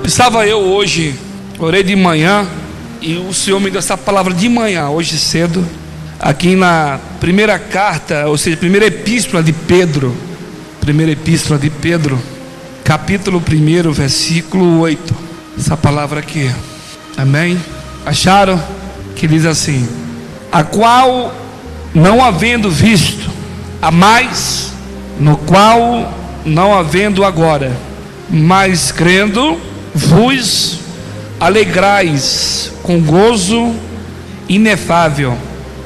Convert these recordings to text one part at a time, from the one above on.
Estava eu hoje, orei de manhã, e o Senhor me deu essa palavra de manhã, hoje cedo, aqui na primeira carta, ou seja, primeira epístola de Pedro, capítulo 1, versículo 8, essa palavra aqui, amém? Acharam? Que diz assim: a qual, não havendo visto, a mais, no qual, não havendo agora, mas crendo, vos alegrais com gozo inefável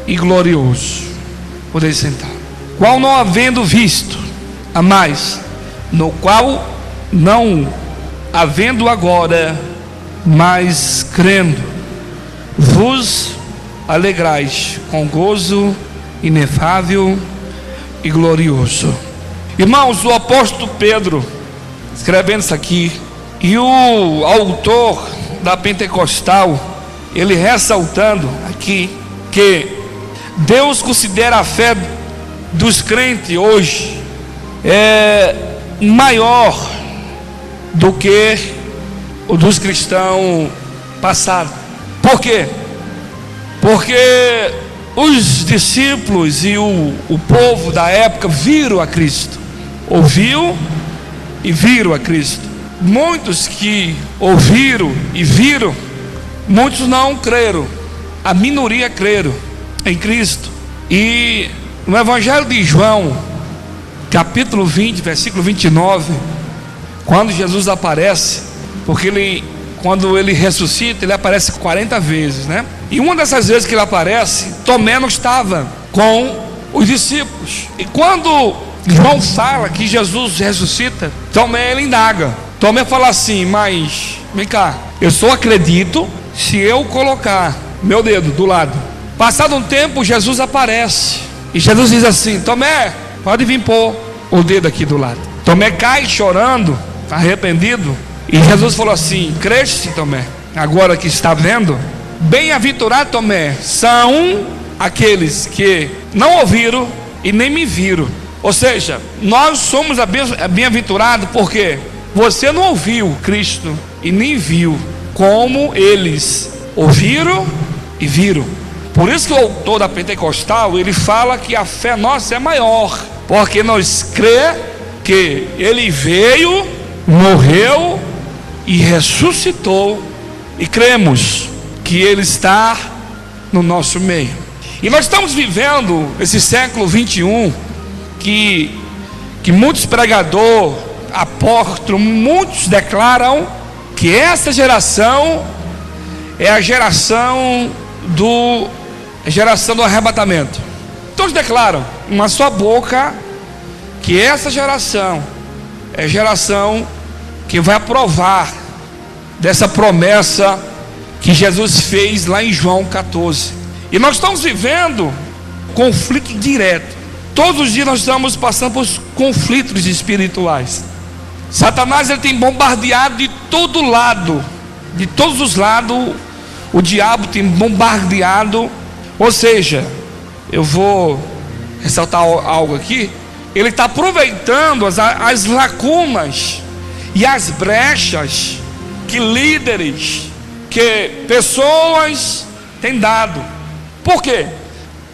e glorioso. Podeis sentar. Qual, não havendo visto, a mais, no qual, não havendo agora, mas crendo, vos alegrais com gozo inefável e glorioso. Irmãos, o apóstolo Pedro, escrevendo isso aqui, e o autor da Pentecostal, ele ressaltando aqui que Deus considera a fé dos crentes hoje maior do que o dos cristãos passados. Por quê? Porque os discípulos e o povo da época viram a Cristo, ouviu e viram a Cristo. Muitos que ouviram e viram, muitos não creram, a minoria creram em Cristo. E no Evangelho de João, capítulo 20, versículo 29, quando Jesus aparece, porque quando ele ressuscita, ele aparece 40 vezes, né? E uma dessas vezes que ele aparece, Tomé não estava com os discípulos. E quando João fala que Jesus ressuscita, Tomé, ele indaga. Tomé fala assim: mas vem cá, eu só acredito se eu colocar meu dedo do lado. Passado um tempo, Jesus aparece e Jesus diz assim: Tomé, pode vir pôr o dedo aqui do lado. Tomé cai chorando, arrependido, e Jesus falou assim: creste, Tomé, agora que está vendo? Bem-aventurado, Tomé, são aqueles que não ouviram e nem me viram. Ou seja, nós somos bem-aventurados porque você não ouviu Cristo e nem viu, como eles ouviram e viram. Por isso que o autor da Pentecostal, ele fala que a fé nossa é maior, porque nós cremos que ele veio, morreu e ressuscitou, e cremos que ele está no nosso meio. E nós estamos vivendo esse século 21, que muitos pregadores, apóstolos, muitos declaram que essa geração é a geração do arrebatamento. Todos declaram uma só boca que essa geração é a geração que vai aprovar dessa promessa que Jesus fez lá em João 14. E nós estamos vivendo conflito direto. Todos os dias nós estamos passando por conflitos espirituais. Satanás, ele tem bombardeado de todo lado, de todos os lados. O diabo tem bombardeado. Ou seja, eu vou ressaltar algo aqui. Ele está aproveitando as lacunas e as brechas que líderes, que pessoas têm dado. Por quê?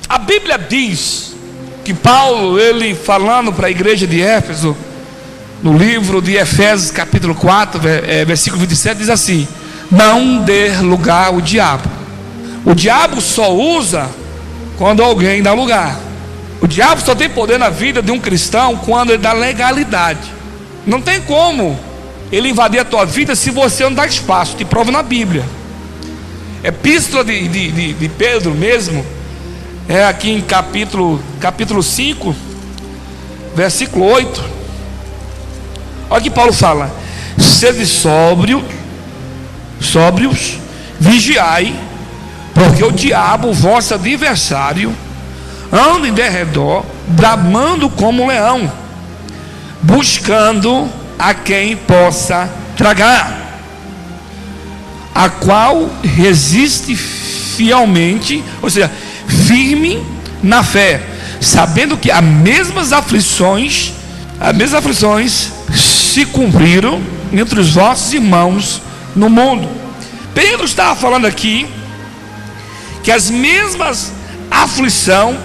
A Bíblia diz que Paulo, ele falando para a igreja de Éfeso, no livro de Efésios capítulo 4, versículo 27, diz assim: não dê lugar ao diabo. O diabo só usa quando alguém dá lugar. O diabo só tem poder na vida de um cristão quando ele dá legalidade. Não tem como ele invadir a tua vida se você não dá espaço. Te prova na Bíblia. Epístola de Pedro mesmo, é aqui em capítulo 5, versículo 8. Olha que Paulo fala: sede sóbrios, vigiai, porque o diabo, vosso adversário, anda em derredor, bramando como um leão, buscando a quem possa tragar, a qual resiste fielmente, ou seja, firme na fé, sabendo que as mesmas aflições se cumpriram entre os vossos irmãos no mundo. Pedro estava falando aqui que as mesmas aflições,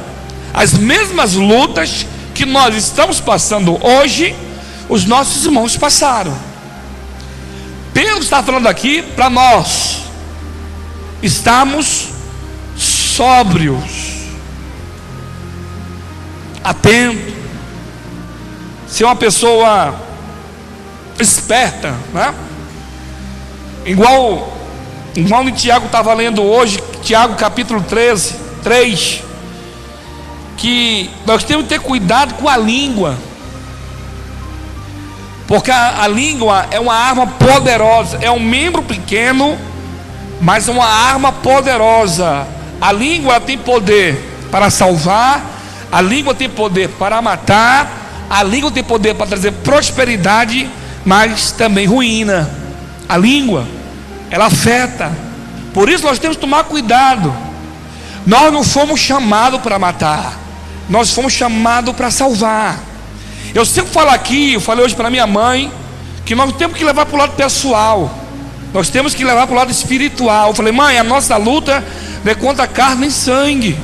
as mesmas lutas que nós estamos passando hoje, os nossos irmãos passaram. Pedro está falando aqui para nós estarmos sóbrios, atentos, ser uma pessoa esperta, né? Igual o Tiago estava lendo hoje, Tiago capítulo 3, que nós temos que ter cuidado com a língua, porque a língua é uma arma poderosa, é um membro pequeno, mas é uma arma poderosa. A língua tem poder para salvar, a língua tem poder para matar, a língua tem poder para trazer prosperidade, mas também ruína. A língua, ela afeta. Por isso nós temos que tomar cuidado. Nós não fomos chamados para matar, nós fomos chamados para salvar. Eu sempre falo aqui, eu falei hoje para minha mãe, que nós temos que levar para o lado pessoal, nós temos que levar para o lado espiritual. Eu falei: mãe, a nossa luta não é contra carne nem sangue.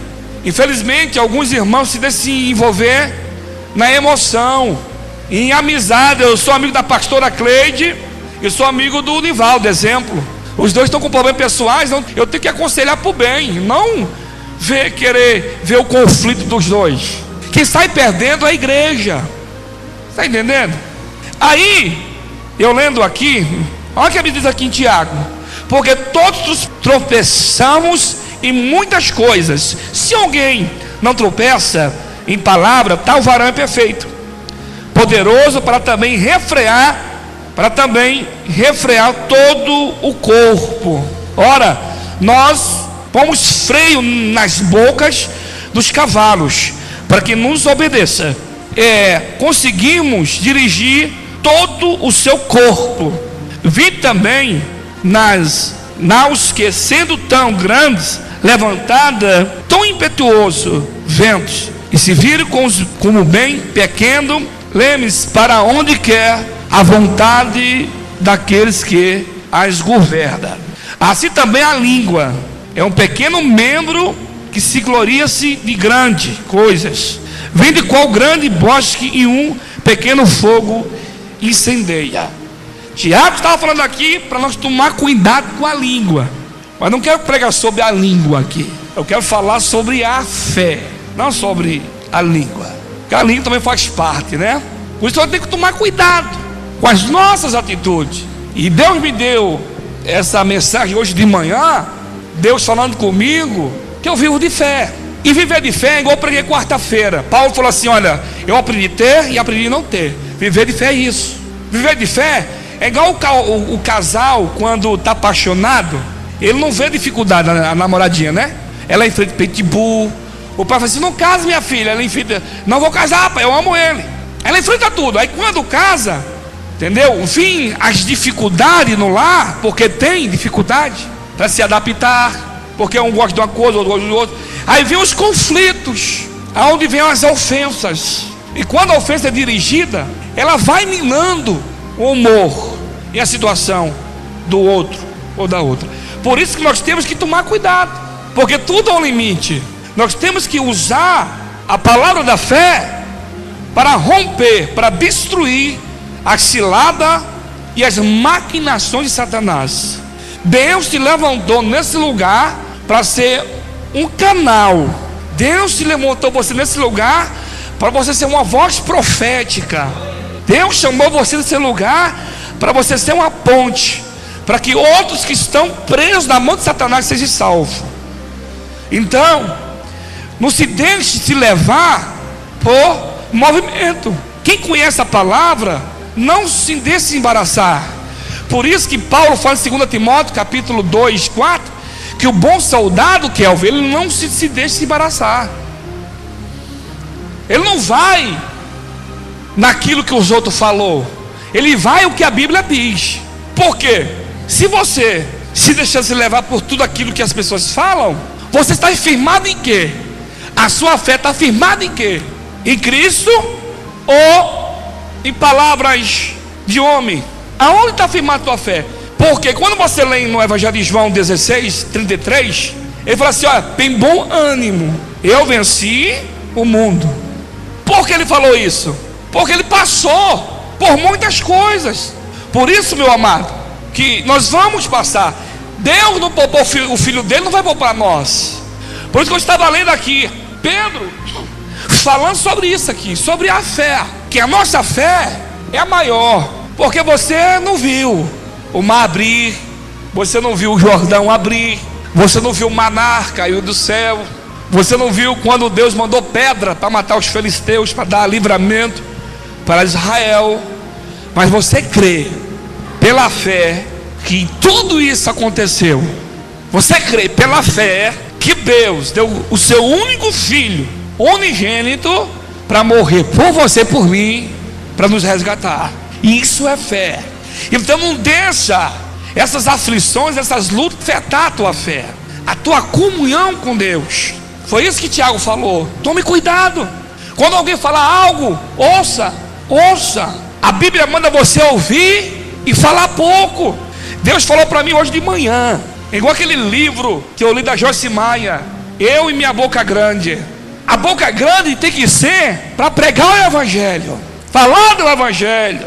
Infelizmente alguns irmãos se deixam se envolver na emoção, em amizade. Eu sou amigo da pastora Cleide, eu sou amigo do Nivaldo, exemplo. Os dois estão com problemas pessoais, então eu tenho que aconselhar para o bem, não querer ver o conflito dos dois. Quem sai perdendo é a igreja. Está entendendo? Aí, eu lendo aqui, olha o que a Bíblia diz aqui em Tiago: porque todos tropeçamos em muitas coisas. Se alguém não tropeça em palavra, tal varão é perfeito, poderoso para também refrear todo o corpo. Ora, nós pomos freio nas bocas dos cavalos, para que nos obedeça. Conseguimos dirigir todo o seu corpo. Vi também nas naus que, sendo tão grandes, levantada tão impetuoso ventos, e se viram como bem pequeno lemes para onde quer a vontade daqueles que as governam. Assim também a língua é um pequeno membro que se gloria-se de grandes coisas, vendo qual grande bosque e um pequeno fogo incendeia. Tiago estava falando aqui para nós tomar cuidado com a língua, mas não quero pregar sobre a língua aqui. Eu quero falar sobre a fé, não sobre a língua, porque a língua também faz parte, né? Por isso eu tenho que tomar cuidado com as nossas atitudes. E Deus me deu essa mensagem hoje de manhã, Deus falando comigo, que eu vivo de fé. E viver de fé é igual eu preguei quarta-feira. Paulo falou assim: olha, eu aprendi a ter e aprendi a não ter. Viver de fé é isso. Viver de fé é igual o casal, quando está apaixonado, ele não vê dificuldade na namoradinha, né? Ela enfrenta pitbull. O pai fala assim: não casa, minha filha. Ela enfrenta: não vou casar, pai, eu amo ele. Ela enfrenta tudo. Aí quando casa, entendeu? Enfim, as dificuldades no lar, porque tem dificuldade para se adaptar, porque um gosta de uma coisa, outro gosta de outra. Aí vem os conflitos, aonde vem as ofensas. E quando a ofensa é dirigida, ela vai minando o humor e a situação do outro ou da outra. Por isso que nós temos que tomar cuidado, porque tudo há um limite. Nós temos que usar a palavra da fé para romper, para destruir a cilada e as maquinações de Satanás. Deus te levantou nesse lugar para ser um canal. Deus te levantou você nesse lugar para você ser uma voz profética. Deus chamou você nesse lugar para você ser uma ponte, para que outros que estão presos na mão de Satanás sejam salvos. Então, não se deixe se levar por movimento. Quem conhece a palavra, não se deixe se embaraçar. Por isso que Paulo fala em 2 Timóteo capítulo 2, 4, que o bom soldado, que é o ele não se deixa se embaraçar. Ele não vai naquilo que os outros falou, ele vai o que a Bíblia diz. Por quê? Se você se deixar se levar por tudo aquilo que as pessoas falam, você está firmado em quê? A sua fé está firmada em quê? Em Cristo ou em palavras de homem? Aonde está firmada a tua fé? Por Porque quando você lê no Evangelho de João 16, 33, ele fala assim: olha, tem bom ânimo, eu venci o mundo. Por que ele falou isso? Porque ele passou por muitas coisas. Por isso, meu amado, que nós vamos passar. Deus não poupou o filho dele, não vai poupar nós. Por isso que eu estava lendo aqui Pedro falando sobre isso aqui, sobre a fé, que a nossa fé é a maior. Porque você não viu o mar abrir, você não viu o Jordão abrir, você não viu o maná cair do céu, você não viu quando Deus mandou pedra para matar os filisteus, para dar livramento para Israel. Mas você crê pela fé que tudo isso aconteceu. Você crê pela fé que Deus deu o seu único filho unigênito para morrer por você, por mim, para nos resgatar. Isso é fé. Então não deixa essas aflições, essas lutas afetar a tua fé, a tua comunhão com Deus. Foi isso que Tiago falou. Tome cuidado. Quando alguém falar algo, ouça. A Bíblia manda você ouvir e falar pouco. Deus falou para mim hoje de manhã, igual aquele livro que eu li da Joyce Meyer, Eu e Minha Boca Grande. A boca grande tem que ser para pregar o Evangelho, falar do Evangelho,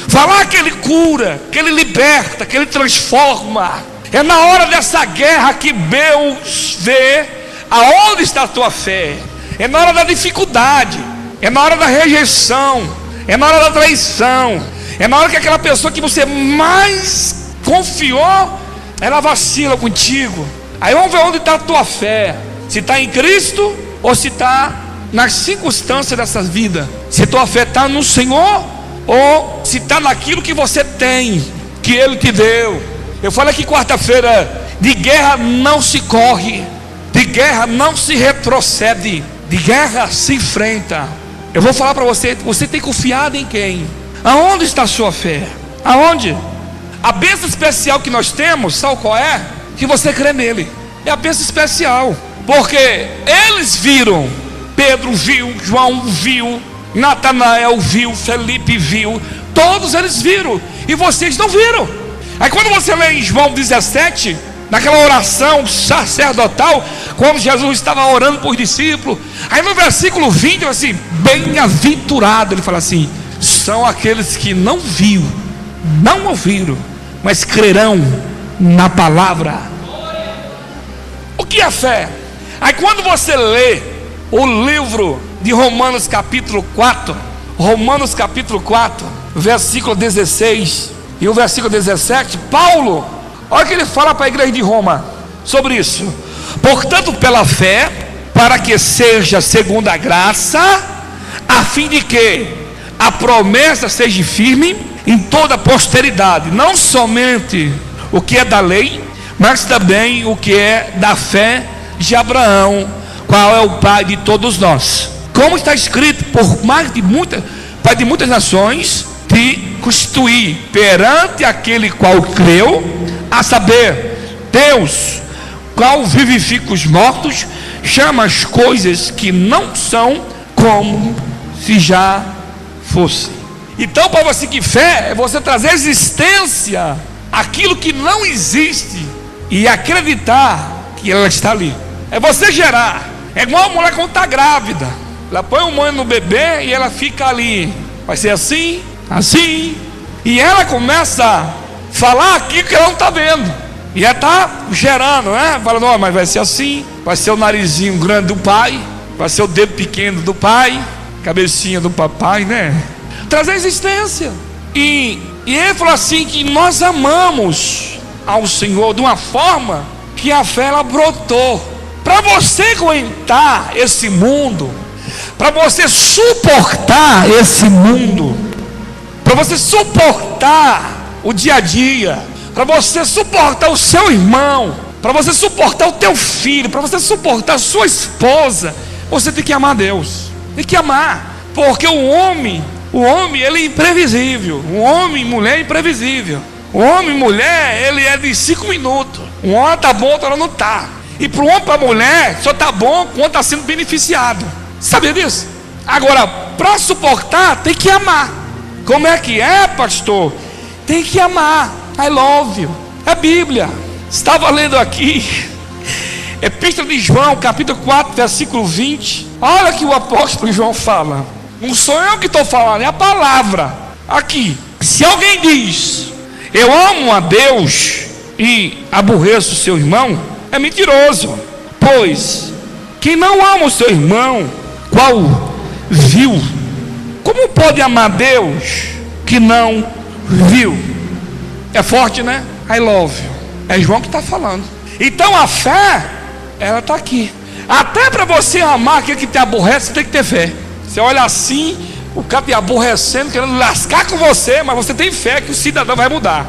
falar que Ele cura, que Ele liberta, que Ele transforma. É na hora dessa guerra que Deus vê aonde está a tua fé. É na hora da dificuldade, é na hora da rejeição, é na hora da traição, é na hora que aquela pessoa que você mais confiou, ela vacila contigo. Aí vamos ver onde está a tua fé, se está em Cristo ou se está nas circunstâncias dessa vida. Se tua fé está no Senhor ou se está naquilo que você tem, que Ele te deu. Eu falei que quarta-feira, de guerra não se corre, de guerra não se retrocede, de guerra se enfrenta. Eu vou falar para você, você tem confiado em quem? Aonde está a sua fé? Aonde? A bênção especial que nós temos, sabe qual é? Que você crê nele. É a bênção especial. Porque eles viram, Pedro viu, João viu, Natanael viu, Felipe viu, todos eles viram, e vocês não viram. Aí quando você lê em João 17, naquela oração sacerdotal, quando Jesus estava orando por discípulos, aí no versículo 20, ele fala assim: bem-aventurado, ele fala assim, são aqueles que não viram, não ouviram, mas crerão na palavra. O que é fé? Aí quando você lê o livro de Romanos capítulo 4, versículo 16 e o versículo 17, Paulo, olha o que ele fala para a igreja de Roma sobre isso. Portanto, pela fé, para que seja segundo a graça, a fim de que a promessa seja firme em toda a posteridade, não somente o que é da lei, mas também o que é da fé de Abraão, qual é o pai de todos nós. Como está escrito, por mais de pai de muitas nações, te constituir perante aquele qual creu, a saber, Deus, qual vivifica os mortos, chama as coisas que não são como se já fossem. Então, para você, que fé é você trazer existência aquilo que não existe e acreditar que ela está ali. É você gerar. É igual a mulher quando está grávida, ela põe o mãe no bebê e ela fica ali. Vai ser assim, assim, e ela começa a falar aquilo que ela não está vendo, e ela está gerando, né? Fala, não, mas vai ser assim, vai ser o narizinho grande do pai, vai ser o dedo pequeno do pai, cabecinha do papai, né? Trazer existência. E ele falou assim, que nós amamos ao Senhor de uma forma que a fé ela brotou. Para você aguentar esse mundo, para você suportar esse mundo, para você suportar o dia a dia, para você suportar o seu irmão, para você suportar o teu filho, para você suportar a sua esposa, você tem que amar Deus. Tem que amar, porque o homem ele é imprevisível. O homem e mulher é imprevisível. O homem e mulher, ele é de 5 minutos. Uma hora está bom, outra hora não está. E para o homem e para a mulher, só está bom quando está sendo beneficiado. Sabia disso? Agora, para suportar, tem que amar. Como é que é, pastor? Tem que amar. I love you. É Bíblia. Estava lendo aqui Epístola de João, capítulo 4, versículo 20. Olha que o apóstolo João fala. Não sou eu que estou falando, é a palavra. Aqui, se alguém diz: eu amo a Deus e aborreço o seu irmão, é mentiroso. Pois quem não ama o seu irmão, qual viu, como pode amar Deus que não viu? É forte, né? I love you. É João que está falando. Então a fé, ela está aqui. Até para você amar aquele que te aborrece, você tem que ter fé. Você olha assim, o cara te aborrecendo, querendo lascar com você, mas você tem fé que o cidadão vai mudar.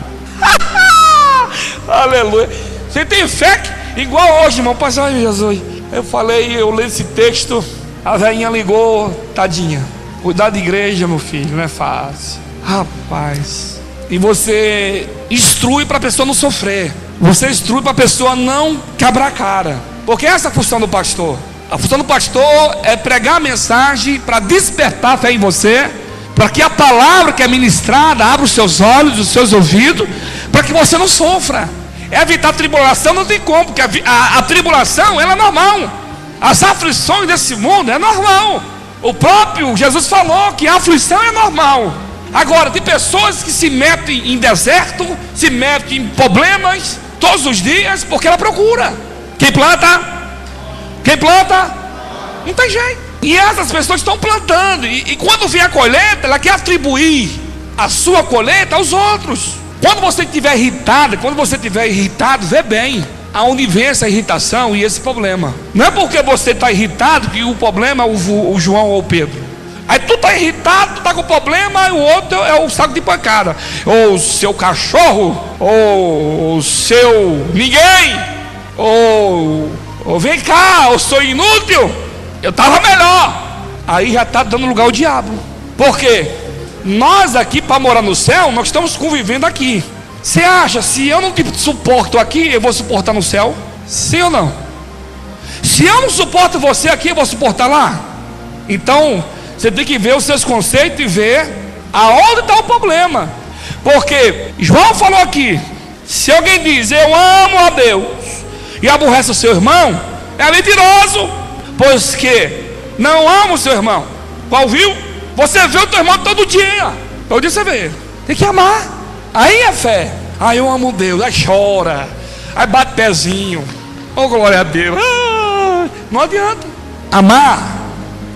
Aleluia. Você tem fé que, igual hoje, irmão, pastor Jesus, eu li esse texto, a velhinha ligou, tadinha. Cuidar de igreja, meu filho, não é fácil. Rapaz. E você instrui para a pessoa não sofrer. Você instrui para a pessoa não quebrar a cara. Porque essa é a função do pastor. A função do pastor é pregar a mensagem para despertar a fé em você, para que a palavra que é ministrada abra os seus olhos, os seus ouvidos, para que você não sofra. Evitar a tribulação não tem como, porque a tribulação ela é normal. As aflições desse mundo é normal. O próprio Jesus falou que a aflição é normal. Agora, tem pessoas que se metem em deserto, se metem em problemas todos os dias, porque ela procura. Quem planta? Não tem jeito. E essas pessoas estão plantando, e quando vem a colheita, ela quer atribuir a sua colheita aos outros. Quando você estiver irritado, vê bem aonde vem essa irritação e esse problema. Não é porque você está irritado que o problema é o João ou o Pedro. Aí tu está irritado, tu está com problema, e o outro é o saco de pancada, ou o seu cachorro, ou o seu ninguém, ou vem cá, eu sou inútil, eu estava melhor. Aí já está dando lugar ao diabo. Por quê? Nós aqui, para morar no céu, nós estamos convivendo aqui. Você acha, se eu não te suporto aqui, eu vou suportar no céu? Sim ou não? Se eu não suporto você aqui, eu vou suportar lá? Então, você tem que ver os seus conceitos e ver aonde está o problema. Porque João falou aqui: se alguém diz eu amo a Deus e aborrece o seu irmão, é mentiroso. Pois que não ama o seu irmão. Qual viu? Você vê o teu irmão todo dia. Todo dia você vê. Tem que amar. Aí é fé. Aí eu amo Deus. Aí chora. Aí bate pezinho. Oh, glória a Deus. Não adianta. Amar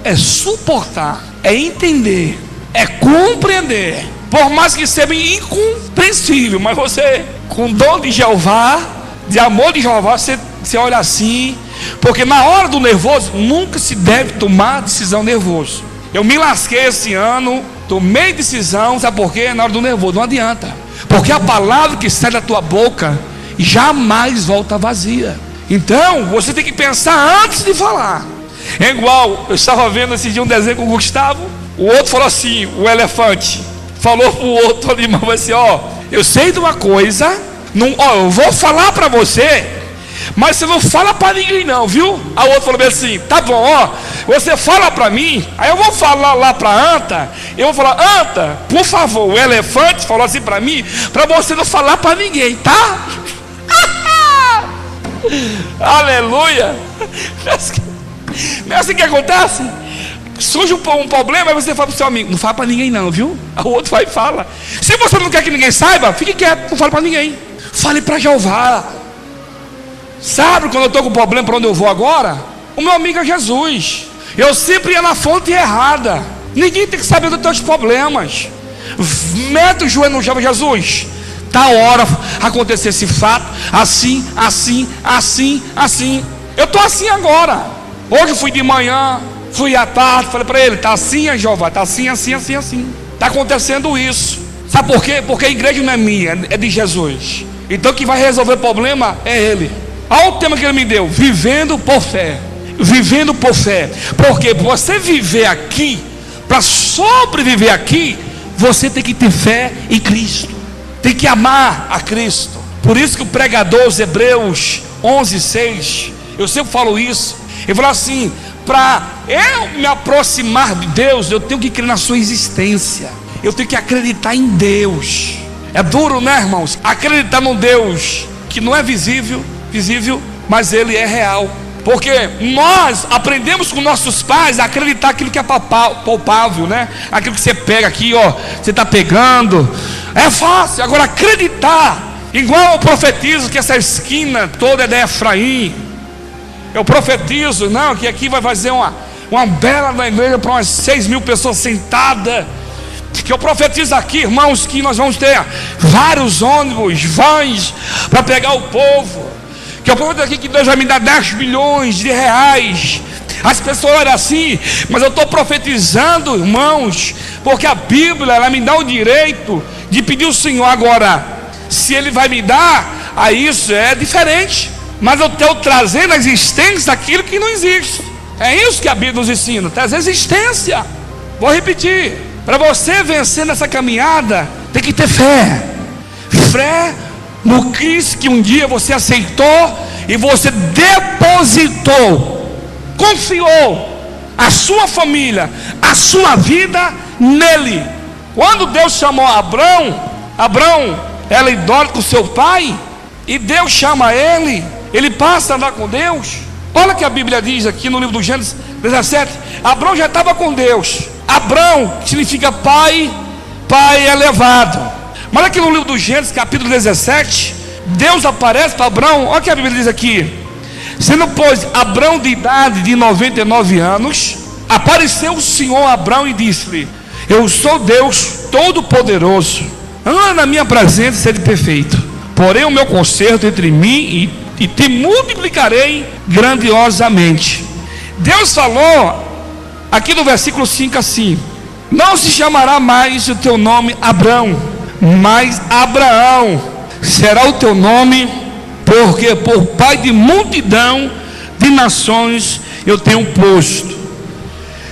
é suportar, é entender, é compreender. Por mais que seja incompreensível, mas você, com dor de Jeová, de amor de Jeová, você olha assim. Porque na hora do nervoso, nunca se deve tomar decisão nervoso. Eu me lasquei esse ano, tomei decisão, sabe por quê? Na hora do nervoso, não adianta. Porque a palavra que sai da tua boca jamais volta vazia. Então, você tem que pensar antes de falar. É igual, eu estava vendo esse dia um desenho com o Gustavo. O outro falou assim, o elefante falou pro outro ali, mas assim, ó, eu sei de uma coisa, não, ó, eu vou falar para você, mas você não fala para ninguém não, viu? Aí o outro falou assim, tá bom, ó, você fala para mim, aí eu vou falar lá para Anta, eu vou falar, Anta, por favor, o elefante falou assim para mim, para você não falar para ninguém, tá? Aleluia. Não é assim que acontece? Surge um problema, aí você fala para o seu amigo, não fala para ninguém não, viu? Aí o outro vai e fala. Se você não quer que ninguém saiba, fique quieto, não fale para ninguém. Fale para Jeová. Sabe quando eu estou com problema para onde eu vou agora? O meu amigo é Jesus. Eu sempre ia na fonte errada. Ninguém tem que saber dos teus problemas. Mete o joelho no chão, Jesus. Tá a hora acontecer esse fato, assim. Eu estou assim agora. Hoje eu fui de manhã, fui à tarde, falei para ele, tá assim, Jeová, tá assim. Tá acontecendo isso. Sabe por quê? Porque a igreja não é minha, é de Jesus. Então quem vai resolver o problema é Ele. Olha o tema que Ele me deu, vivendo por fé. Vivendo por fé. Porque você viver aqui, para sobreviver aqui, você tem que ter fé em Cristo. Tem que amar a Cristo. Por isso que o pregador, os Hebreus 11:6, eu sempre falo isso. Ele falou assim: para eu me aproximar de Deus, eu tenho que crer na sua existência. Eu tenho que acreditar em Deus. É duro, né, irmãos? Acreditar num Deus que não é visível, mas Ele é real. Porque nós aprendemos com nossos pais a acreditar aquilo que é palpável, né? Aquilo que você pega aqui, ó, você está pegando. É fácil. Agora acreditar, igual eu profetizo que essa esquina toda é de Efraim. Eu profetizo, não, que aqui vai fazer uma bela na igreja para umas 6.000 pessoas sentadas. Que eu profetizo aqui, irmãos, que nós vamos ter vários ônibus, vans para pegar o povo. Que eu profetizo aqui que Deus vai me dar 10 bilhões de reais. As pessoas olham assim, mas eu estou profetizando, irmãos, porque a Bíblia, ela me dá o direito de pedir ao Senhor. Agora, se Ele vai me dar, aí isso é diferente. Mas eu estou trazendo a existência daquilo que não existe. É isso que a Bíblia nos ensina, trazer existência. Vou repetir, para você vencer nessa caminhada, tem que ter fé. Fé no Cristo que um dia você aceitou e você depositou, confiou a sua família, a sua vida nele. Quando Deus chamou Abrão era idólatra com seu pai, e Deus chama ele passa a andar com Deus. Olha o que a Bíblia diz aqui no livro do Gênesis 17. Abrão já estava com Deus. Abrão significa pai elevado. Mas aqui no livro do Gênesis capítulo 17, Deus aparece para Abrão. Olha o que a Bíblia diz aqui: sendo pois Abrão de idade de 99 anos, apareceu o Senhor a Abrão e disse-lhe: eu sou Deus Todo-Poderoso, anda na minha presença e sede perfeito. Porém o meu conserto entre mim e te multiplicarei grandiosamente. Deus falou aqui no versículo 5 assim: não se chamará mais o teu nome Abrão, mas Abraão será o teu nome, porque por pai de multidão de nações eu tenho posto.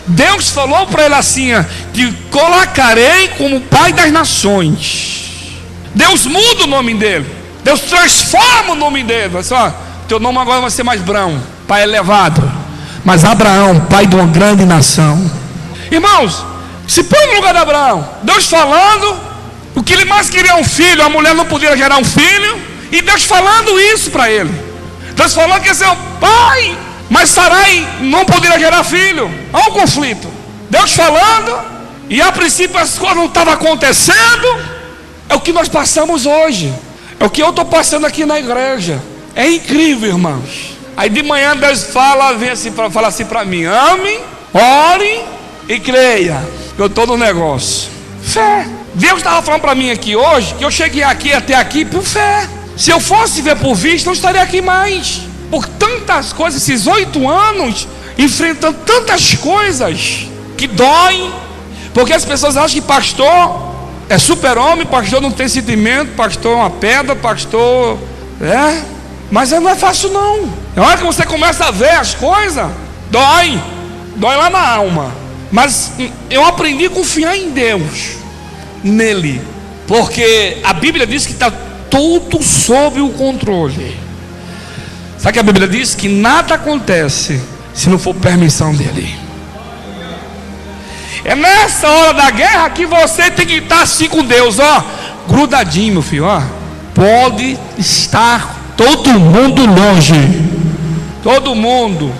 Deus falou para ele assim: te colocarei como pai das nações. Deus muda o nome dele, Deus transforma o nome dele. Olha só, teu nome agora vai ser mais Brão, pai elevado, mas Abraão, pai de uma grande nação. Irmãos, se põe no lugar de Abraão. Deus falando, o que ele mais queria é um filho, a mulher não podia gerar um filho, e Deus falando isso para ele. Deus falando que ia ser o pai, mas Sarai não poderia gerar filho. Olha o conflito. Deus falando, e a princípio as coisas não estavam acontecendo. É o que nós passamos hoje, é o que eu estou passando aqui na igreja. É incrível, irmãos. Aí de manhã Deus vem assim, fala assim para mim: ame, ore e creia. Eu estou no negócio. Fé. Deus estava falando para mim aqui hoje que eu cheguei até aqui por fé. Se eu fosse ver por vista, não estaria aqui mais. Por tantas coisas, esses 8 anos, enfrentando tantas coisas que doem. Porque as pessoas acham que pastor é super-homem, pastor não tem sentimento, pastor é uma pedra, pastor mas não é fácil não. Na hora que você começa a ver as coisas, dói lá na alma. Mas eu aprendi a confiar em Deus, nele, porque a Bíblia diz que está tudo sob o controle. Sabe que a Bíblia diz que nada acontece se não for permissão dele. É nessa hora da guerra que você tem que estar assim com Deus, ó, grudadinho, meu filho, ó. Pode estar todo mundo longe, todo mundo,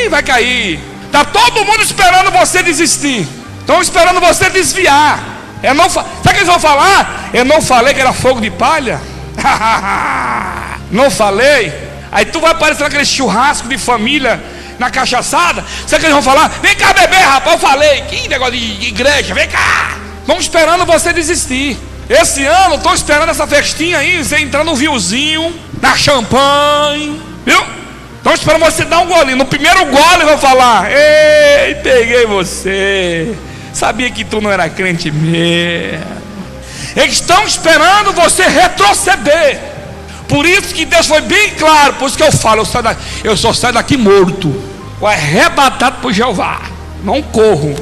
vai cair. Está todo mundo esperando você desistir, estão esperando você desviar. Sabe o que eles vão falar? Eu não falei que era fogo de palha? Não falei? Aí tu vai aparecer naquele churrasco de família, na cachaçada. Sabe o que eles vão falar? Vem cá beber, rapaz, eu falei. Que negócio de igreja, vem cá. Estão esperando você desistir. Esse ano estou esperando essa festinha aí, você entrar no viozinho, na champanhe, viu? Estão esperando você dar um golinho. No primeiro gole vão falar: ei, peguei você, sabia que tu não era crente mesmo. Eles estão esperando você retroceder. Por isso que Deus foi bem claro. Por isso que eu falo: eu só saio daqui morto, ou arrebatado por Jeová, não corro.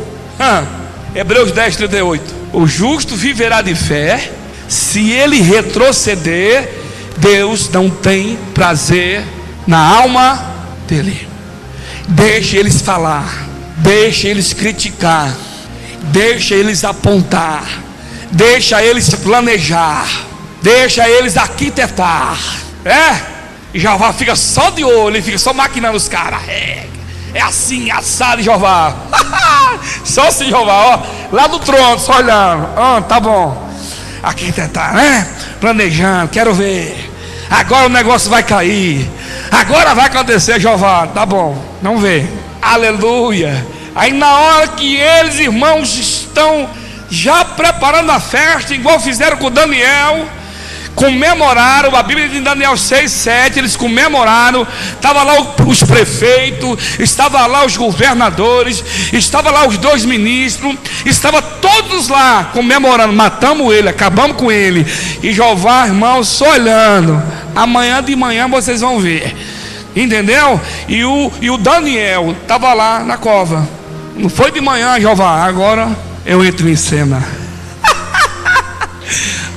Hebreus 10:38. O justo viverá de fé. Se ele retroceder, Deus não tem prazer na alma dele. Deixe eles falar, deixe eles criticar, deixe eles apontar, deixa eles planejar, deixa eles arquitetar, e Jeová fica só de olho, ele fica só maquinando os caras, é assim, assado, Jeová, só assim, Jeová, ó, lá do trono, só olhando, tá bom, arquitetar, planejando, quero ver, agora o negócio vai cair, agora vai acontecer, Jeová, tá bom, vamos ver, aleluia. Aí na hora que eles, irmãos, estão já preparando a festa, igual fizeram com Daniel, comemoraram, a Bíblia de Daniel 6:7, eles comemoraram, estava lá os prefeitos, estava lá os governadores, estava lá os 2 ministros, estava todos lá comemorando, matamos ele, acabamos com ele, e Jeová, irmãos, só olhando, amanhã de manhã vocês vão ver, entendeu? E o Daniel estava lá na cova, não foi de manhã, Jeová, agora eu entro em cena.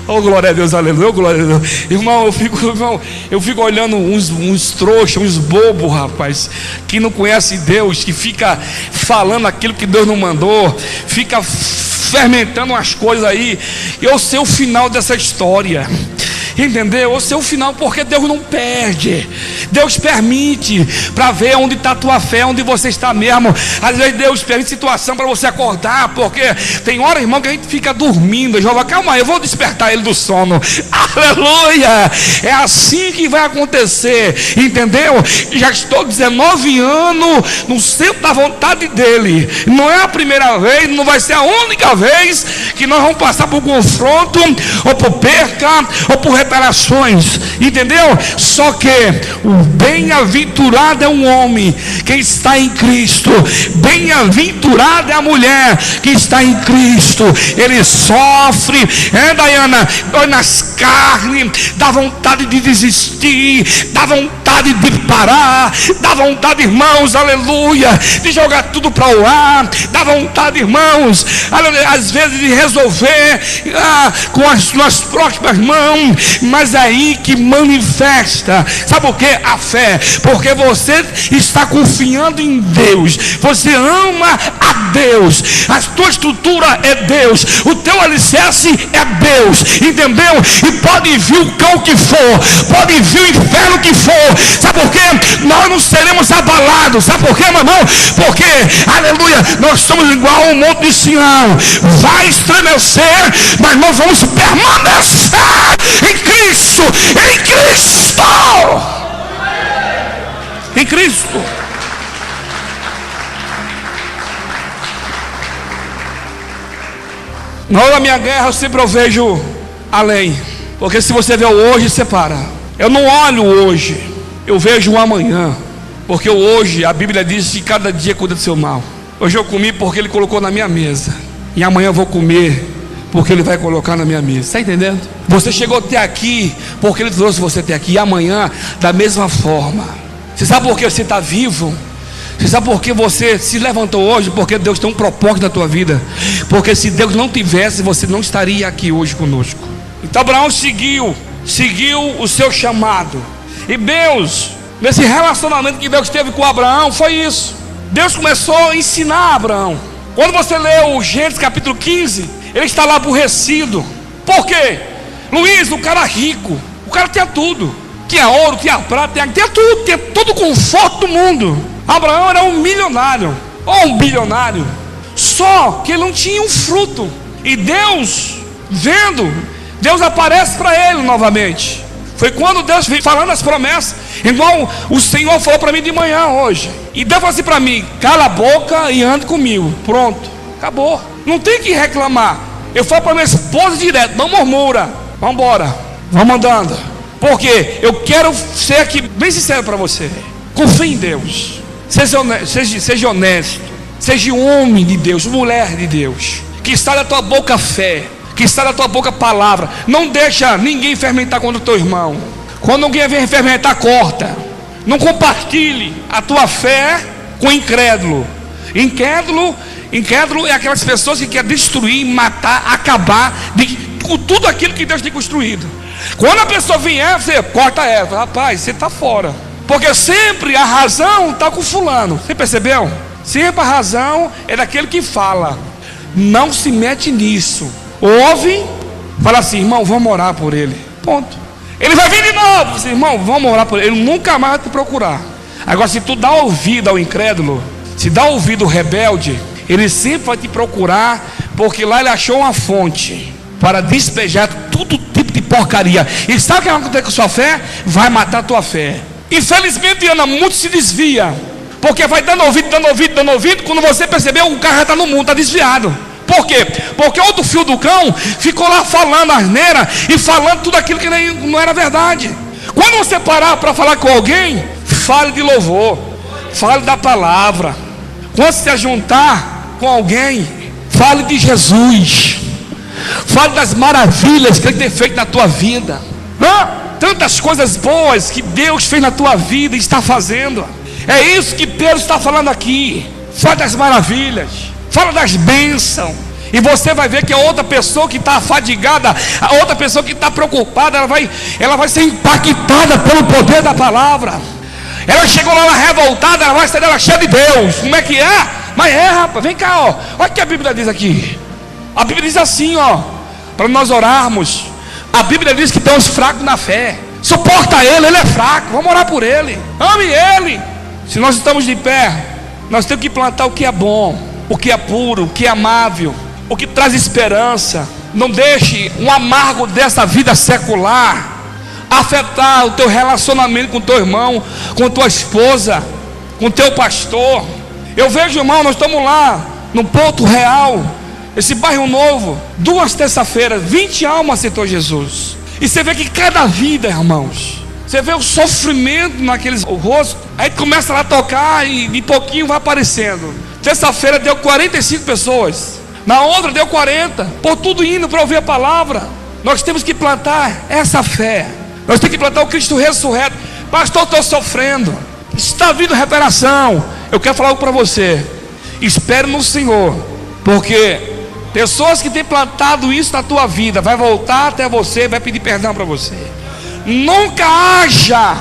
Oh, glória a Deus, aleluia, oh, glória a Deus. Irmão, eu fico olhando uns trouxas, uns bobos, rapaz, que não conhece Deus, que fica falando aquilo que Deus não mandou, fica fermentando umas coisas aí. Eu sei o final dessa história, entendeu? Eu sei o final, porque Deus não perde, Deus permite, para ver onde está a tua fé, onde você está mesmo. Às vezes Deus permite situação para você acordar, porque tem hora, irmão, que a gente fica dormindo. Jeová, calma aí, eu vou despertar ele do sono, aleluia, é assim que vai acontecer, entendeu? Já estou 19 anos no centro da vontade dele, não é a primeira vez, não vai ser a única vez que nós vamos passar por confronto, ou por perca, ou por reparações, entendeu? Só que o bem-aventurado é um homem que está em Cristo, bem-aventurada é a mulher que está em Cristo. Ele sofre, Daiana, dói nas carnes, dá vontade de desistir, dá vontade de parar, dá vontade, irmãos, aleluia, de jogar tudo para o ar, dá vontade, irmãos, às vezes de resolver com as suas próprias mãos, mas é aí que manifesta, sabe o que? A fé, porque você está confiando em Deus, você ama a Deus, a tua estrutura é Deus, o teu alicerce é Deus, entendeu? E pode vir o cão que for, pode vir o inferno que for, sabe por quê? Nós não seremos abalados, sabe por quê, meu irmão? Porque, aleluia, nós somos igual ao monte de Sião, vai estremecer, mas nós vamos permanecer em Cristo, em Cristo, em Cristo. Na hora da minha guerra eu sempre vejo além, porque se você vê o hoje, você para. Eu não olho o hoje, eu vejo o amanhã, porque o hoje, a Bíblia diz que cada dia cuida do seu mal. Hoje eu comi porque Ele colocou na minha mesa, e amanhã eu vou comer porque Ele vai colocar na minha mesa. Está entendendo? Você chegou até aqui porque Ele trouxe você até aqui, e amanhã da mesma forma. Você sabe por que você está vivo? Você sabe por que você se levantou hoje? Porque Deus tem um propósito na tua vida. Porque se Deus não tivesse, você não estaria aqui hoje conosco. Então Abraão seguiu o seu chamado. E Deus, nesse relacionamento que Deus teve com Abraão, foi isso. Deus começou a ensinar a Abraão. Quando você lê o Gênesis capítulo 15, ele está lá aborrecido. Por quê? Luiz, o cara rico, o cara tinha tudo, tinha ouro, tinha prata, tinha tudo, tinha todo o conforto do mundo. Abraão era um milionário, ou um bilionário, só que ele não tinha um fruto. E Deus, vendo, Deus aparece para ele novamente. Foi quando Deus veio falando as promessas, igual o Senhor falou para mim de manhã hoje. E Deus falou assim para mim: cala a boca e ande comigo. Pronto, acabou, não tem que reclamar. Eu falo para minha esposa direto: não murmura, vamos embora, vamos andando. Porque eu quero ser aqui bem sincero para você. Confie em Deus, seja honesto, seja homem de Deus, mulher de Deus, que está da tua boca fé, que está da tua boca palavra. Não deixa ninguém fermentar contra o teu irmão. Quando alguém vem fermentar, corta. Não compartilhe a tua fé com incrédulo. Incrédulo é aquelas pessoas que querem destruir, matar, acabar com tudo aquilo que Deus tem construído. Quando a pessoa vier, você corta ela. Rapaz, você está fora. Porque sempre a razão está com fulano. Você percebeu? Sempre a razão é daquele que fala. Não se mete nisso. ouve, fala assim: irmão, vamos orar por ele. Ponto. Ele vai vir de novo, assim, irmão, vamos orar por ele. Ele nunca mais vai te procurar. Agora, se tu dá ouvido ao incrédulo, se dá ouvido ao rebelde, ele sempre vai te procurar, porque lá ele achou uma fonte para despejar todo tipo de porcaria. E sabe o que vai acontecer com a sua fé? Vai matar a tua fé. Infelizmente, Ana, muito se desvia, porque vai dando ouvido. Quando você percebeu, o cara já está no mundo, está desviado. Por quê? Porque o do fio do cão ficou lá falando asneira e falando tudo aquilo que não era verdade. Quando você parar para falar com alguém, fale de louvor, fale da palavra. Quando se ajuntar com alguém, fale de Jesus, fale das maravilhas que Ele tem feito na tua vida. Tantas coisas boas que Deus fez na tua vida e está fazendo. É isso que Pedro está falando aqui. Fala das maravilhas, fala das bênçãos. E você vai ver que a outra pessoa que está afadigada, a outra pessoa que está preocupada, ela vai ser impactada pelo poder da palavra. Ela chegou lá revoltada, ela vai sair dela cheia de Deus. Como é que é? Mas rapaz, vem cá, ó. Olha o que a Bíblia diz aqui. A Bíblia diz assim, ó, para nós orarmos. A Bíblia diz que tem uns fracos na fé. Suporta ele é fraco. Vamos orar por ele. Ame ele. Se nós estamos de pé, nós temos que plantar o que é bom, o que é puro, o que é amável, o que traz esperança. Não deixe um amargo dessa vida secular afetar o teu relacionamento com teu irmão, com tua esposa, com teu pastor. Eu vejo, irmão, nós estamos lá no Porto Real, esse bairro novo, 2 terça-feiras, 20 almas aceitou Jesus. E você vê que cada vida, irmãos, você vê o sofrimento naqueles rostos. Aí começa lá a tocar e de pouquinho vai aparecendo. Terça-feira deu 45 pessoas, na outra deu 40, por tudo indo para ouvir a palavra. Nós temos que plantar essa fé. Nós temos que plantar o Cristo ressurreto. Pastor, estou sofrendo, está vindo recuperação. Eu quero falar algo para você. Espere no Senhor, porque pessoas que têm plantado isso na tua vida vai voltar até você, vai pedir perdão para você. Nunca haja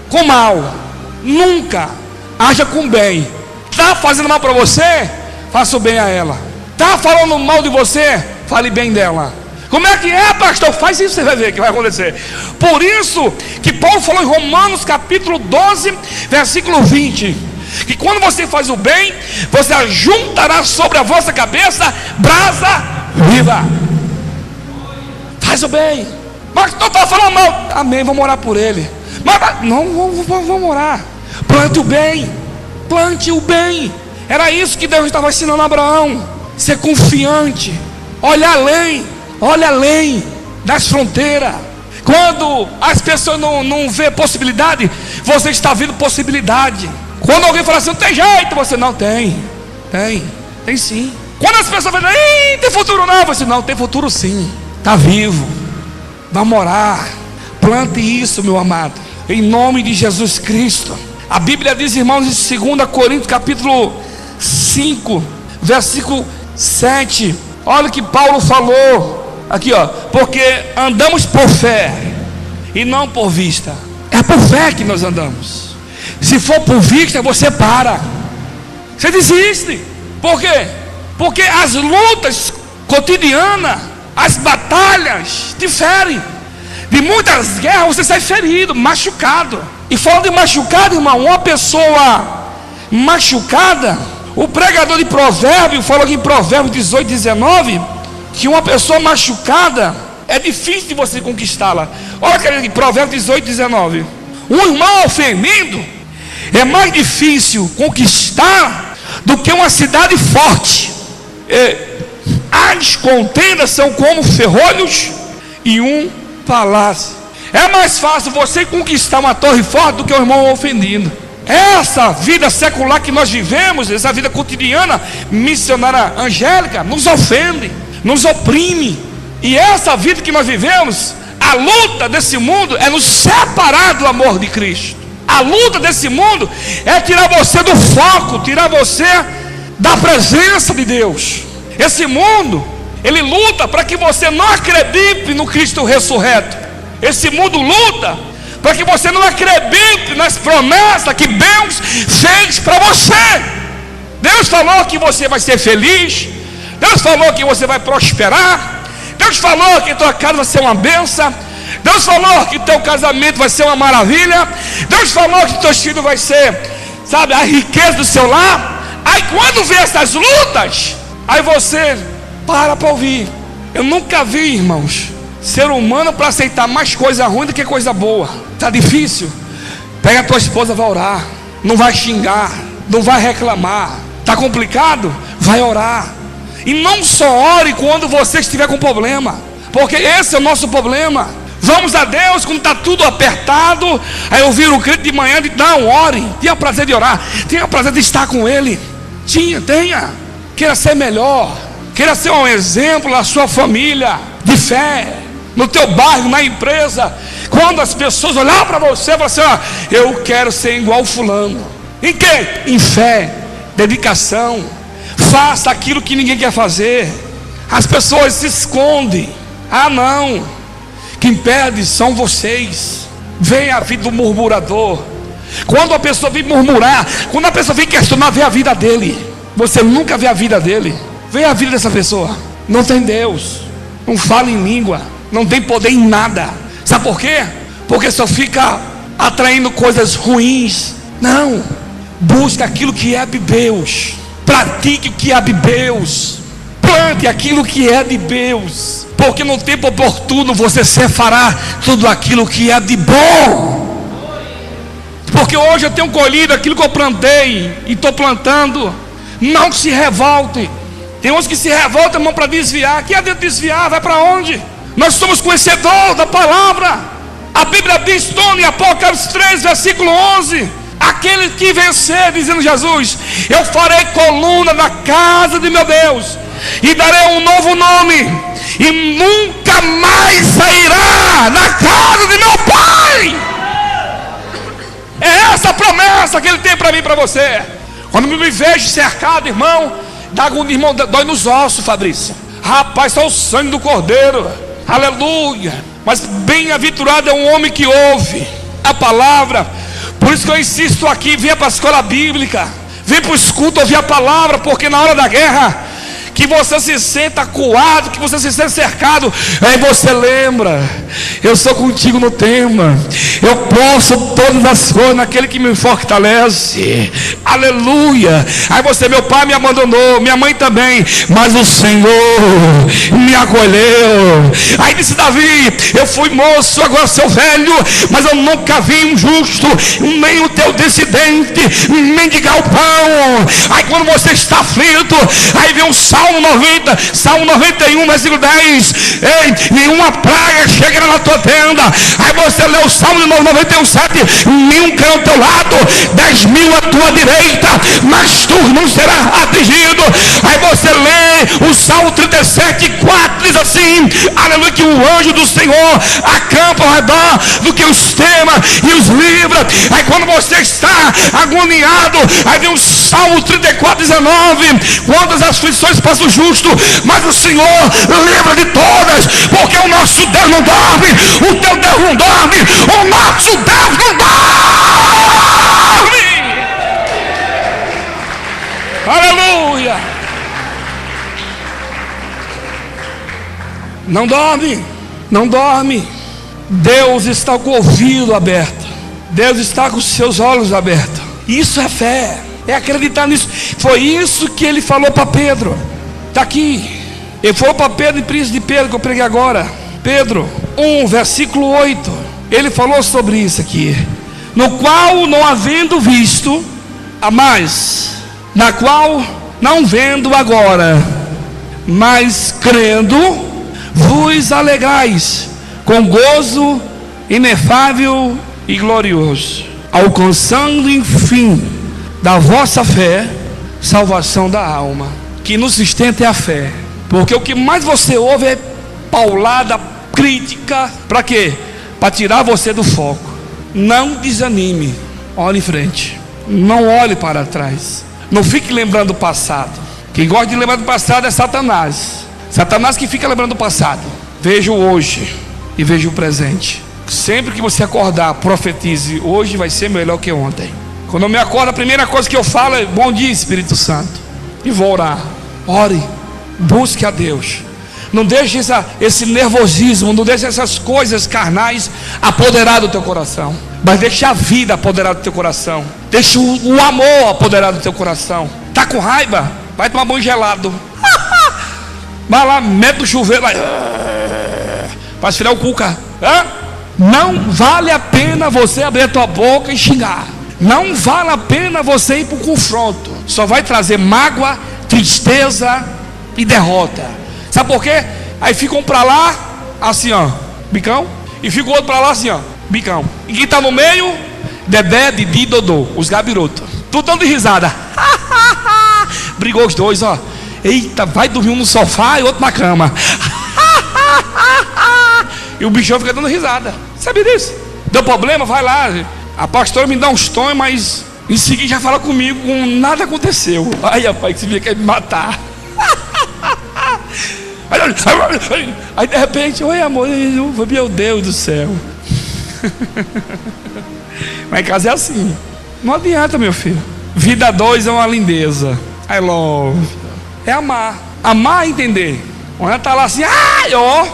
com mal, nunca haja com bem. Está fazendo mal para você? Faça o bem a ela. Está falando mal de você? Fale bem dela. Como é que é, pastor? Faz isso, você vai ver o que vai acontecer. Por isso que Paulo falou em Romanos capítulo 12, versículo 20, que quando você faz o bem, você ajuntará sobre a vossa cabeça brasa viva. Faz o bem. Mas tu está falando mal. Amém, vamos orar por ele. Mas não, vamos orar. Plante o bem. Plante o bem. Era isso que Deus estava ensinando a Abraão. Ser confiante. Olha além das fronteiras. Quando as pessoas não vê possibilidade, você está vendo possibilidade. Quando alguém fala assim, não tem jeito, você não tem. Tem sim. Quando as pessoas falam, tem futuro não, você não, tem futuro sim. Está vivo. Vamos orar. Plante isso, meu amado, em nome de Jesus Cristo. A Bíblia diz, irmãos, em 2 Coríntios capítulo 5, versículo 7. Olha o que Paulo falou aqui, ó. Porque andamos por fé e não por vista. É por fé que nós andamos. Se for por vista, você para, você desiste. Por quê? Porque as lutas cotidianas, as batalhas te ferem. De muitas guerras você sai ferido, machucado. E falando de machucado, irmão, uma pessoa machucada, o pregador de Provérbios falou aqui em Provérbios 18, 19, que uma pessoa machucada é difícil de você conquistá-la. Olha aqui, Provérbios 18, 19. Um irmão ofendido é mais difícil conquistar do que uma cidade forte. As contendas são como ferrolhos e um palácio. É mais fácil você conquistar uma torre forte do que um irmão ofendido. Essa vida secular que nós vivemos, essa vida cotidiana, missionária angélica, nos ofende, nos oprime. E essa vida que nós vivemos, a luta desse mundo é nos separar do amor de Cristo. A luta desse mundo é tirar você do foco, tirar você da presença de Deus. Esse mundo, ele luta para que você não acredite no Cristo ressurreto. Esse mundo luta para que você não acredite nas promessas que Deus fez para você. Deus falou que você vai ser feliz, Deus falou que você vai prosperar, Deus falou que tua casa vai ser uma bênção. Deus falou que teu casamento vai ser uma maravilha. Deus falou que teus filhos vai ser, sabe, a riqueza do seu lar. Aí quando vê essas lutas, aí você para ouvir. Eu nunca vi, irmãos, ser humano para aceitar mais coisa ruim do que coisa boa. Está difícil? Pega a tua esposa, vai orar. Não vai xingar, não vai reclamar. Está complicado? Vai orar. E não só ore quando você estiver com problema, porque esse é o nosso problema. Vamos a Deus quando está tudo apertado. Aí eu viro o crente de manhã e digo, não, ore. Tenha prazer de orar, tenha prazer de estar com Ele. Tenha. Queira ser melhor, queira ser um exemplo na sua família de fé, no teu bairro, na empresa. Quando as pessoas olhar para você, falar assim, ó, eu quero ser igual fulano. Em quê? Em fé, dedicação. Faça aquilo que ninguém quer fazer. As pessoas se escondem. Ah, não, quem perde são vocês. Vem a vida do murmurador. Quando a pessoa vem murmurar, quando a pessoa vem questionar, vê a vida dele. Você nunca vê a vida dele. Vê a vida dessa pessoa. Não tem Deus, não fala em língua, não tem poder em nada. Sabe por quê? Porque só fica atraindo coisas ruins. Não, busca aquilo que é de Deus. Pratique o que é de Deus. Plante aquilo que é de Deus. Porque no tempo oportuno você fará tudo aquilo que é de bom. Porque hoje eu tenho colhido aquilo que eu plantei e estou plantando. Não se revolte. Tem uns que se revoltam, irmão, para desviar. Que é de desviar? Vai para onde? Nós somos conhecedores da palavra. A Bíblia diz, em Apocalipse 3, versículo 11: aquele que vencer, dizendo Jesus, eu farei coluna na casa de meu Deus, e darei um novo nome, e nunca mais sairá da casa de meu Pai. É essa a promessa que Ele tem para mim e para você. Quando me vejo cercado, irmão, dói nos ossos, Fabrício. Rapaz, só o sangue do Cordeiro. Aleluia. Mas bem-aventurado é um homem que ouve a palavra. Por isso que eu insisto aqui, venha para a escola bíblica, vem para o escudo ouvir a palavra. Porque na hora da guerra, que você se senta acuado, que você se senta cercado, aí você lembra, eu sou contigo no tema, eu posso todas as coisas naquele que me fortalece. Aleluia. Aí você, meu pai me abandonou, minha mãe também, mas o Senhor me acolheu. Aí disse Davi, eu fui moço, agora sou velho, mas eu nunca vi um justo, nem o teu descendente mendigar o pão. Aí quando você está aflito, aí vem um Salmo 90, Salmo 91, versículo 10. Ei, nenhuma praga chegará na tua tenda. Aí você lê o Salmo de 91, 7. Nenhum cão ao teu lado, 10.000 à tua direita, mas tu não serás atingido. Aí você lê o Salmo 37, 4, diz assim, aleluia, que o anjo do Senhor acampa ao redor do que os tema e os livra. Aí quando você está agoniado, aí vem o Salmo 34, 19. Quantas aflições passa o justo, mas o Senhor lembra de todas. Porque o nosso Deus não dorme, o teu Deus não dorme, o nosso Deus não dorme. Aleluia. Não dorme, não dorme. Deus está com o ouvido aberto, Deus está com os seus olhos abertos. Isso é fé, é acreditar nisso. Foi isso que ele falou para Pedro. Está aqui, ele falou para Pedro, em Príncipe de Pedro, que eu preguei agora, Pedro 1, versículo 8. Ele falou sobre isso aqui: no qual não havendo visto a mais, na qual não vendo agora, mas crendo, vos alegrais com gozo inefável e glorioso, alcançando enfim da vossa fé salvação da alma. Que nos sustenta é a fé. Porque o que mais você ouve é paulada, crítica. Para quê? Para tirar você do foco. Não desanime, olhe em frente, não olhe para trás, não fique lembrando do passado. Quem gosta de lembrar do passado é Satanás. Satanás que fica lembrando do passado. Veja o hoje e veja o presente. Sempre que você acordar, profetize: hoje vai ser melhor que ontem. Quando eu me acordo, a primeira coisa que eu falo é: bom dia, Espírito Santo. E vou orar. Ore, busque a Deus. Não deixe esse nervosismo, não deixe essas coisas carnais apoderar do teu coração. Mas deixe a vida apoderar do teu coração. Deixe o amor apoderar do teu coração. Está com raiva? Vai tomar banho gelado. Vai lá, mete no chuveiro, vai esfriar o cu, cara. Não vale a pena você abrir a tua boca e xingar. Não vale a pena você ir para o confronto. Só vai trazer mágoa, tristeza e derrota. Sabe por quê? Aí fica um para lá, assim ó, bicão. E fica o outro para lá, assim ó, bicão. E quem está no meio? Dedé, Didi, Dodô, os gabirotos. Tudo dando risada. Brigou os dois, ó. Eita, vai dormir um no sofá e outro na cama. E o bichão fica dando risada. Sabe disso? Deu problema? Vai lá. A pastora me dá uns tons, mas em seguida já fala comigo, nada aconteceu. Ai, rapaz, que você via que ia me matar. Aí de repente, oi amor, meu Deus do céu. Mas em casa é assim. Não adianta, meu filho. Vida 2 é uma lindeza. I love. É amar. Amar é entender. Quando ela está lá assim, ai, ó.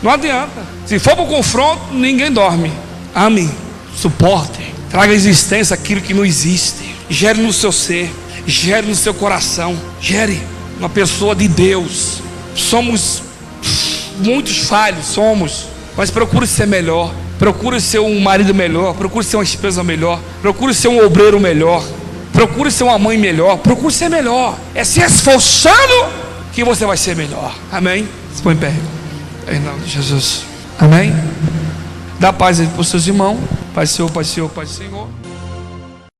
Não adianta. Se for para o confronto, ninguém dorme. Ame, suporte, traga à existência aquilo que não existe. Gere no seu ser, gere no seu coração, gere uma pessoa de Deus. Somos muitos falhos, mas procure ser melhor. Procure ser um marido melhor, procure ser uma esposa melhor, procure ser um obreiro melhor, procure ser uma mãe melhor, procure ser melhor. É se esforçando que você vai ser melhor. Amém? Se põe em pé. Em nome de Jesus. Amém? Dá paz aí para os seus irmãos. Pai Senhor, Pai Senhor, Pai Senhor.